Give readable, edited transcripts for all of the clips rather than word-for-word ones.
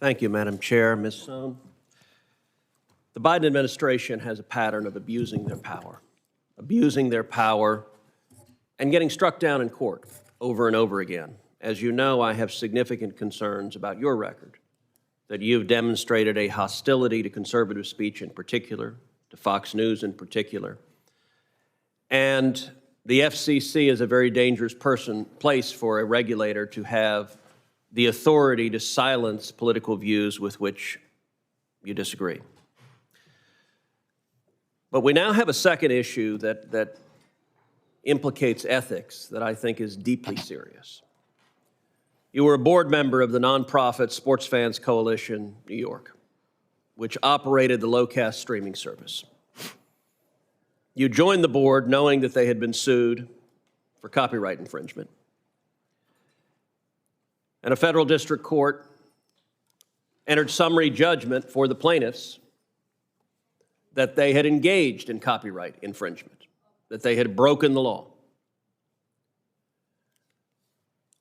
Thank you, Madam Chair. Ms. Sohn. The Biden administration has a pattern of abusing their power and getting struck down in court over and over again. As you know, I have significant concerns about your record, that you've demonstrated a hostility to conservative speech in particular, to Fox News in particular. And the FCC is a very dangerous place for a regulator to have the authority to silence political views with which you disagree. But we now have a second issue that implicates ethics that I think is deeply serious. You were a board member of the nonprofit Sports Fans Coalition, New York, which operated the low-caste streaming service. You joined the board knowing that they had been sued for copyright infringement. And a federal district court entered summary judgment for the plaintiffs that they had engaged in copyright infringement, that they had broken the law.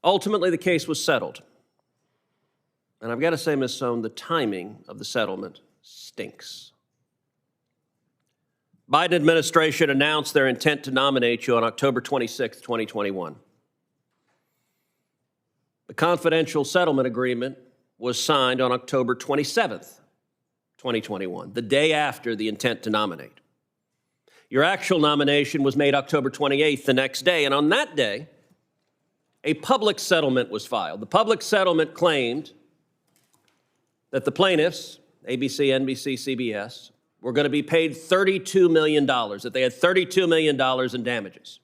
Ultimately, the case was settled. And I've got to say, Ms. Sohn, the timing of the settlement stinks. Biden administration announced their intent to nominate you on October 26, 2021. The confidential settlement agreement was signed on October 27th, 2021, the day after the intent to nominate. Your actual nomination was made October 28th, the next day, and on that day, a public settlement was filed. The public settlement claimed that the plaintiffs, ABC, NBC, CBS, were going to be paid $32 million, that they had $32 million in damages.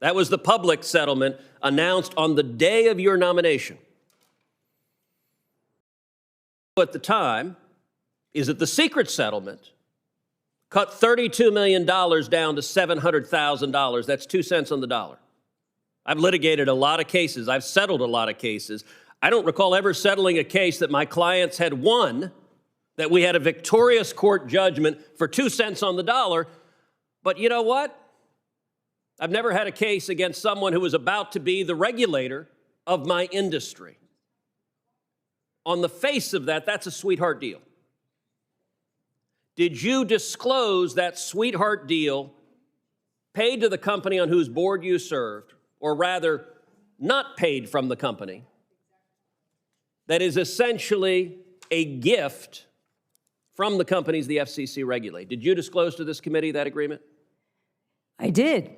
That was the public settlement announced on the day of your nomination. At the time, is that the secret settlement cut $32 million down to $700,000. That's 2 cents on the dollar. I've litigated a lot of cases. I've settled a lot of cases. I don't recall ever settling a case that my clients had won, that we had a victorious court judgment for 2 cents on the dollar. But you know what? I've never had a case against someone who was about to be the regulator of my industry. On the face of that, that's a sweetheart deal. Did you disclose that sweetheart deal paid to the company on whose board you served, or rather, not paid from the company, that is essentially a gift from the companies the FCC regulate? Did you disclose to this committee that agreement? I did.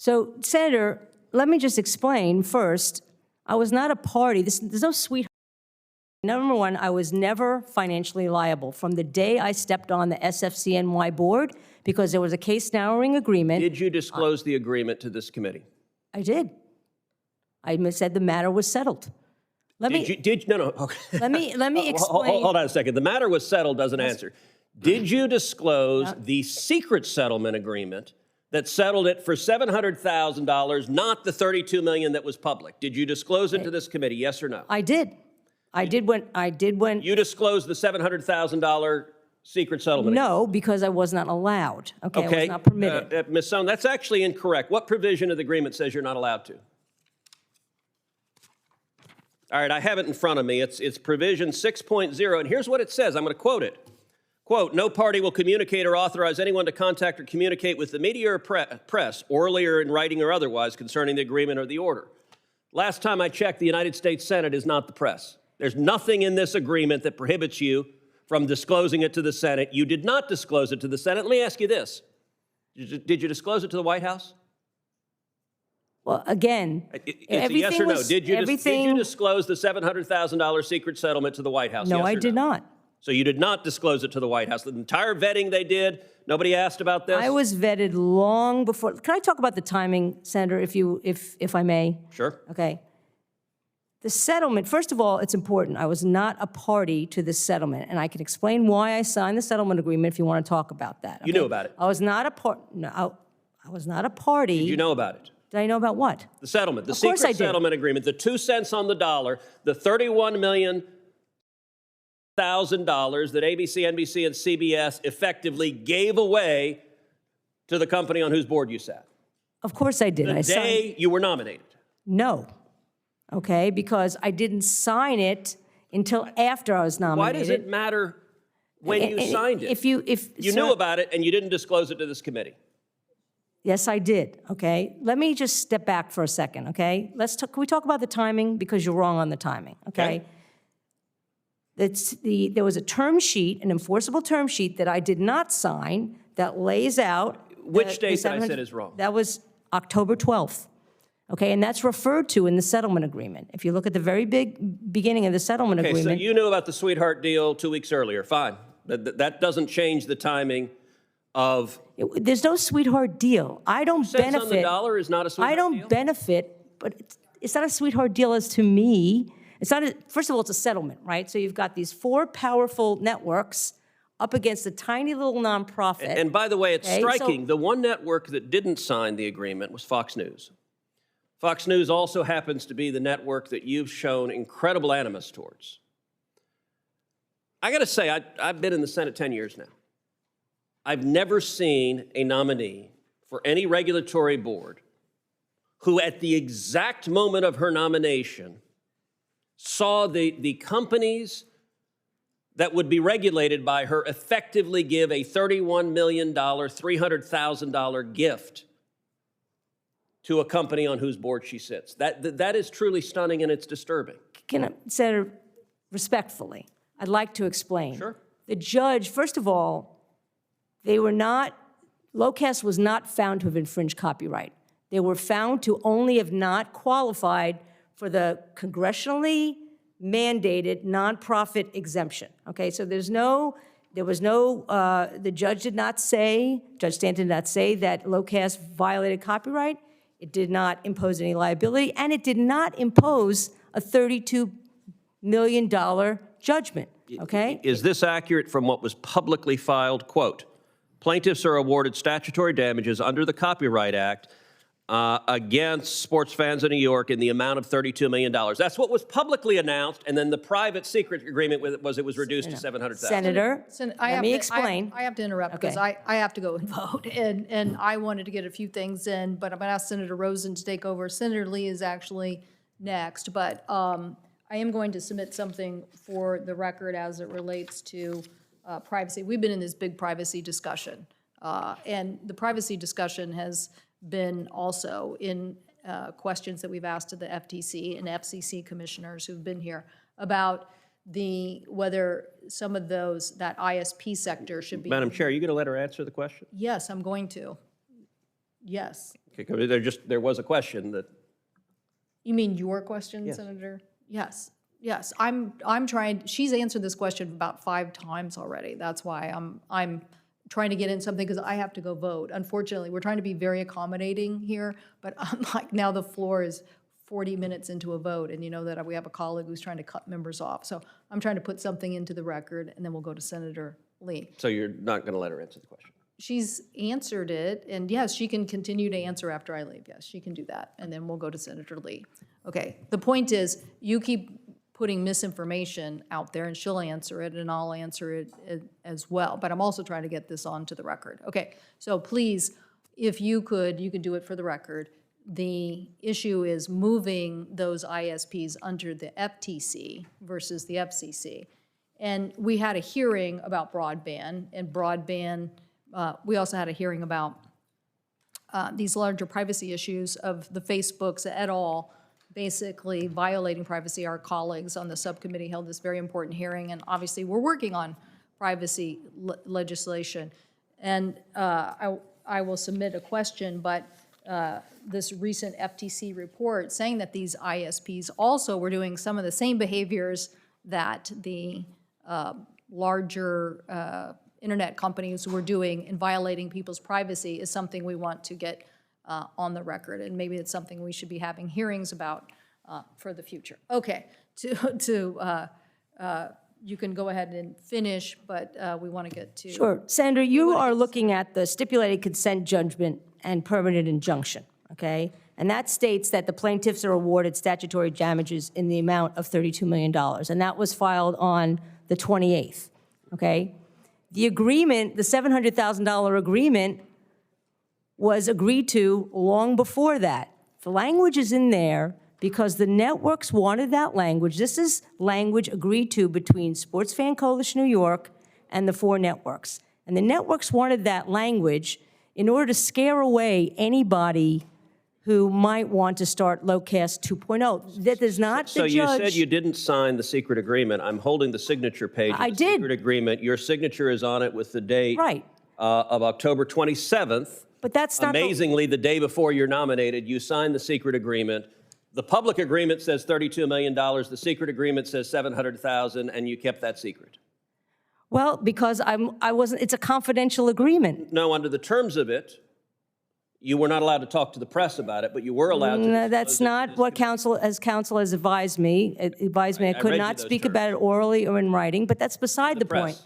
So, Senator, let me just explain first. I was not a party. There's no sweetheart. Number one, I was never financially liable from the day I stepped on the SFCNY board because there was a case narrowing agreement. Did you disclose the agreement to this committee? I did. I said the matter was settled. No. Okay. Let me explain. Hold on a second. The matter was settled doesn't answer. Did you disclose the secret settlement agreement that settled it for $700,000, not the $32 million that was public? Did you disclose it to this committee, yes or no? I did. I did when you disclosed the $700,000 secret settlement? No, because I was not allowed. Okay. I was not permitted. Ms. Sohn, that's actually incorrect. What provision of the agreement says you're not allowed to? All right, I have it in front of me. It's provision 6.0, and here's what it says. I'm going to quote it. Quote, no party will communicate or authorize anyone to contact or communicate with the media or press, orally or in writing or otherwise, concerning the agreement or the order. Last time I checked, the United States Senate is not the press. There's nothing in this agreement that prohibits you from disclosing it to the Senate. You did not disclose it to the Senate. Let me ask you this. Did you disclose it to the White House? Well, again, it's a yes or no. Did you disclose the $700,000 secret settlement to the White House? No, yes I did not. So you did not disclose it to the White House. The entire vetting they did, nobody asked about this? I was vetted long before. Can I talk about the timing, Senator, if I may? Sure. Okay. The settlement, first of all, it's important. I was not a party to this settlement, and I can explain why I signed the settlement agreement if you want to talk about that. Okay? You knew about it? I was not a part. No, I was not a party. Did you know about it? Did I know about what? The settlement, the secret settlement agreement, the 2 cents on the dollar, the $31 million that ABC, NBC, and CBS effectively gave away to the company on whose board you sat. Of course I did. The day you were nominated. No. Okay, because I didn't sign it until after I was nominated. Why does it matter when you signed it? If you knew about it and you didn't disclose it to this committee. Yes, I did, okay? Let me just step back for a second, okay? Can we talk about the timing? Because you're wrong on the timing, okay? There was a term sheet, an enforceable term sheet that I did not sign that lays out. Which date that I said is wrong? That was October 12th, okay? And that's referred to in the settlement agreement. If you look at the very beginning of the settlement Okay, agreement. so you knew about the sweetheart deal 2 weeks earlier, fine. That doesn't change the timing of. There's no sweetheart deal. I don't benefit. Cents on the dollar is not a sweetheart deal? I don't benefit, but it's not a sweetheart deal as to me. It's not, first of all, it's a settlement, right? So you've got these 4 powerful networks up against a tiny little nonprofit. And by the way, it's okay, striking. The one network that didn't sign the agreement was Fox News. Fox News also happens to be the network that you've shown incredible animus towards. I got to say, I've been in the Senate 10 years now. I've never seen a nominee for any regulatory board who, at the exact moment of her nomination, saw the companies that would be regulated by her effectively give a $31 million, $300,000 gift to a company on whose board she sits. That is truly stunning, and it's disturbing. Senator, respectfully, I'd like to explain. Sure. The judge, first of all, Locast was not found to have infringed copyright. They were found to only have not qualified for the congressionally mandated nonprofit exemption, okay? So the judge did not say, Judge Stanton did not say that Locast violated copyright. It did not impose any liability, and it did not impose a $32 million judgment, okay? Is this accurate from what was publicly filed? Quote, plaintiffs are awarded statutory damages under the Copyright Act against sports fans in New York in the amount of $32 million. That's what was publicly announced, and then the private secret agreement with it was reduced to $700,000. Senator, let me explain. I have to interrupt because I have to go and vote, and I wanted to get a few things in, but I'm going to ask Senator Rosen to take over. Senator Lee is actually next, but I am going to submit something for the record as it relates to privacy. We've been in this big privacy discussion, and the privacy discussion has been also in questions that we've asked to the FTC and FCC commissioners who've been here about whether some of that ISP sector should be. Madam Chair, are you going to let her answer the question? Yes, I'm going to. Yes. Okay, there was a question that. You mean your question, Yes. Senator? Yes. Yes. I'm trying. She's answered this question about 5 times already. That's why I'm trying to get in something because I have to go vote. Unfortunately, we're trying to be very accommodating here, but unlike now the floor is 40 minutes into a vote, and you know that we have a colleague who's trying to cut members off. So I'm trying to put something into the record, and then we'll go to Senator Lee. So you're not going to let her answer the question? She's answered it, and yes, she can continue to answer after I leave. Yes, she can do that, and then we'll go to Senator Lee. Okay, the point is, you keep putting misinformation out there, and she'll answer it, and I'll answer it as well. But I'm also trying to get this onto the record. Okay, so please, if you could do it for the record. The issue is moving those ISPs under the FTC versus the FCC. And we had a hearing about broadband, and we also had a hearing about these larger privacy issues of the Facebooks et al., basically violating privacy. Our colleagues on the subcommittee held this very important hearing, and obviously we're working on privacy legislation. And I will submit a question, but this recent FTC report saying that these ISPs also were doing some of the same behaviors that the larger internet companies were doing in violating people's privacy is something we want to get on the record, and maybe it's something we should be having hearings about for the future. Okay, you can go ahead and finish, but we want to get to. Sure. Senator, you are looking at the stipulated consent judgment and permanent injunction, okay? And that states that the plaintiffs are awarded statutory damages in the amount of $32 million, and that was filed on the 28th, okay? The agreement, the $700,000 agreement, was agreed to long before that. The language is in there because the networks wanted that language. This is language agreed to between Sports Fan Coalition New York and the 4 networks. And the networks wanted that language in order to scare away anybody who might want to start Locast 2.0. That is not the So judge. you said you didn't sign the secret agreement. I'm holding the signature page of I the did. secret agreement. Your signature is on it with the date Right. Of October 27th. But that's not Amazingly, the day before you're nominated, you signed the secret agreement. The public agreement says $32 million. The secret agreement says $700,000, and you kept that secret. Well, because I wasn't, it's a confidential agreement. No, under the terms of it, you were not allowed to talk to the press about it, but you were allowed to. No, that's disclose it to not this what committee. counsel has advised me. It advised me I I could read you not those speak terms. about it orally or in writing, but that's beside the point. Press.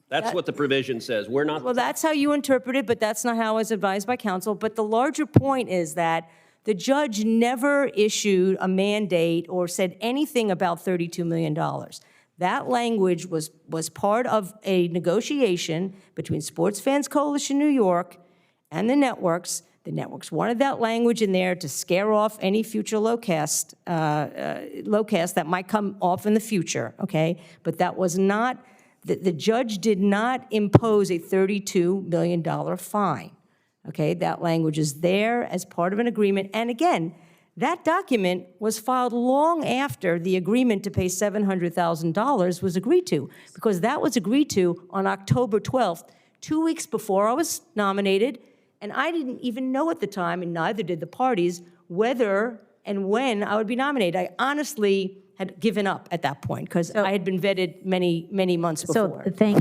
That's what the provision says. We're not. Well, that's how you interpret it, but that's not how I was advised by counsel. But the larger point is that the judge never issued a mandate or said anything about $32 million. That language was part of a negotiation between Sports Fans Coalition New York and the networks. The networks wanted that language in there to scare off any future Locast that might come off in the future, okay? But that was not, the judge did not impose a $32 million fine, okay? That language is there as part of an agreement. And again, that document was filed long after the agreement to pay $700,000 was agreed to, because that was agreed to on October 12th, 2 weeks before I was nominated, and I didn't even know at the time, and neither did the parties, whether and when I would be nominated. I honestly had given up at that point, because I had been vetted many, many months before. So, thank